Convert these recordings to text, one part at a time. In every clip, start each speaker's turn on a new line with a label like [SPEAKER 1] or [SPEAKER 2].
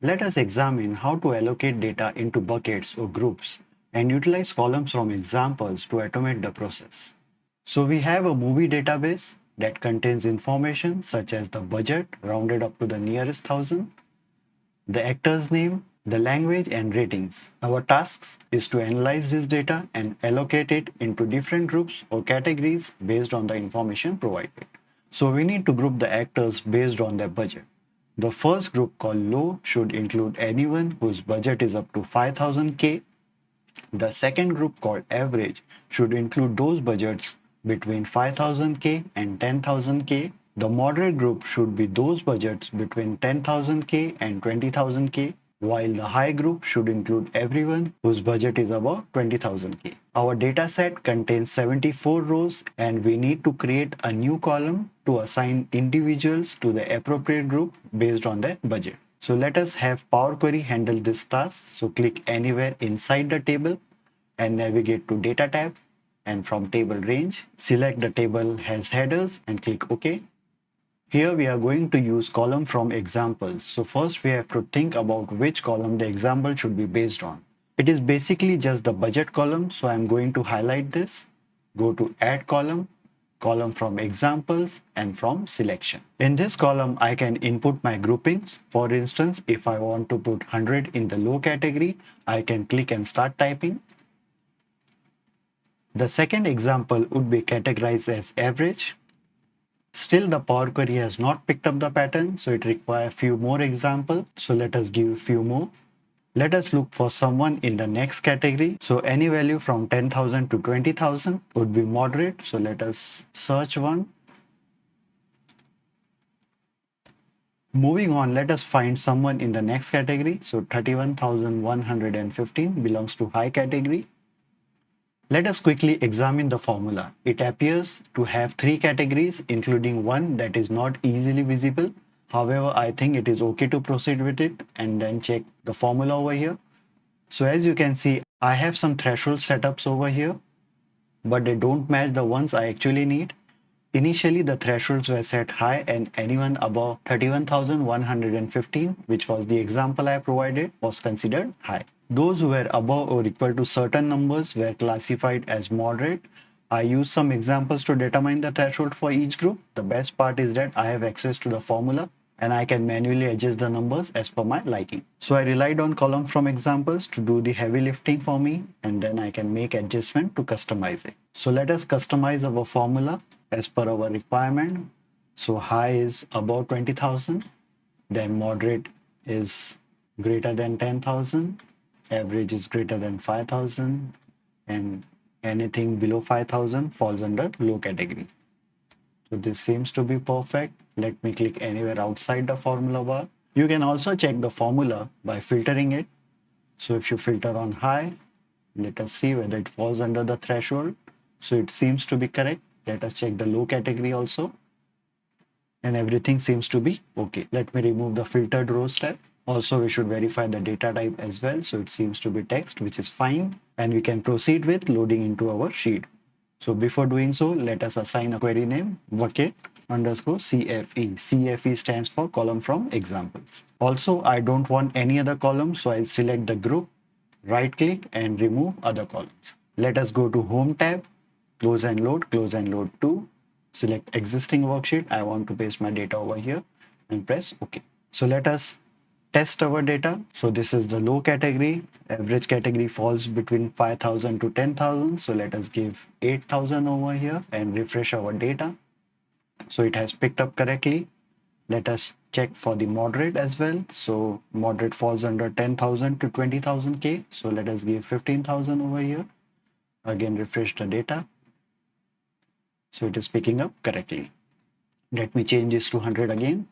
[SPEAKER 1] Let us examine how to allocate data into buckets or groups and utilize columns from examples to automate the process. So we have a movie database that contains information such as the budget rounded up to the nearest thousand, the actor's name, the language and ratings. Our task is to analyze this data and allocate it into different groups or categories based on the information provided. So we need to group the actors based on their budget. The first group called low should include anyone whose budget is up to 5000K. The second group called average should include those budgets between 5000K and 10,000K. The moderate group should be those budgets between 10,000K and 20,000K, while the high group should include everyone whose budget is above 20,000K. Our dataset contains 74 rows and we need to create a new column to assign individuals to the appropriate group based on their budget. So let us have Power Query handle this task. So click anywhere inside the table and navigate to Data tab, and from table range, select the table has headers and click OK. Here we are going to use column from examples. So first we have to think about which column the example should be based on. It is basically just the budget column. So I'm going to highlight this, go to add column, column from examples and from selection. In this column, I can input my groupings. For instance, if I want to put 100 in the low category, I can click and start typing. The second example would be categorized as average. Still, the Power Query has not picked up the pattern, so it requires a few more examples. So let us give a few more. Let us look for someone in the next category. So any value from 10,000 to 20,000 would be moderate. So let us search one. Moving on, let us find someone in the next category. So 31,115 belongs to high category. Let us quickly examine the formula. It appears to have three categories, including one that is not easily visible. However, I think it is okay to proceed with it and then check the formula over here. So as you can see, I have some threshold setups over here, but they don't match the ones I actually need. Initially, the thresholds were set high and anyone above 31,115, which was the example I provided, was considered high. Those who were above or equal to certain numbers were classified as moderate. I used some examples to determine the threshold for each group. The best part is that I have access to the formula and I can manually adjust the numbers as per my liking. So I relied on column from examples to do the heavy lifting for me, and then I can make adjustment to customize it. So let us customize our formula as per our requirement. So high is above 20,000, then moderate is greater than 10,000, average is greater than 5,000, and anything below 5,000 falls under low category. So this seems to be perfect. Let me click anywhere outside the formula bar. You can also check the formula by filtering it. So if you filter on high, let us see whether it falls under the threshold. So it seems to be correct. Let us check the low category also. And everything seems to be okay. Let me remove the filtered rows tab. Also, we should verify the data type as well. So it seems to be text, which is fine. And we can proceed with loading into our sheet. So before doing so, let us assign a query name, bucket underscore CFE. CFE stands for column from examples. Also, I don't want any other column, so I'll select the group, right click and remove other columns. Let us go to Home tab, close and load to. Select existing worksheet. I want to paste my data over here and press OK. So let us test our data. So this is the low category. Average category falls between 5,000 to 10,000. So let us give 8,000 over here and refresh our data. So it has picked up correctly. Let us check for the moderate as well. So moderate falls under 10,000 to 20,000K. So let us give 15,000 over here. Again, refresh the data. So it is picking up correctly. Let me change this to 100 again.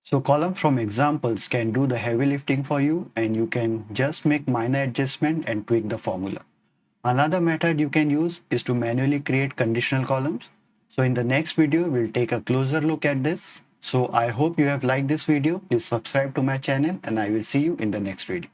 [SPEAKER 1] So column from examples can do the heavy lifting for you, and you can just make minor adjustment and tweak the formula. Another method you can use is to manually create conditional columns. So in the next video, we'll take a closer look at this. So I hope you have liked this video. Please subscribe to my channel and I will see you in the next video.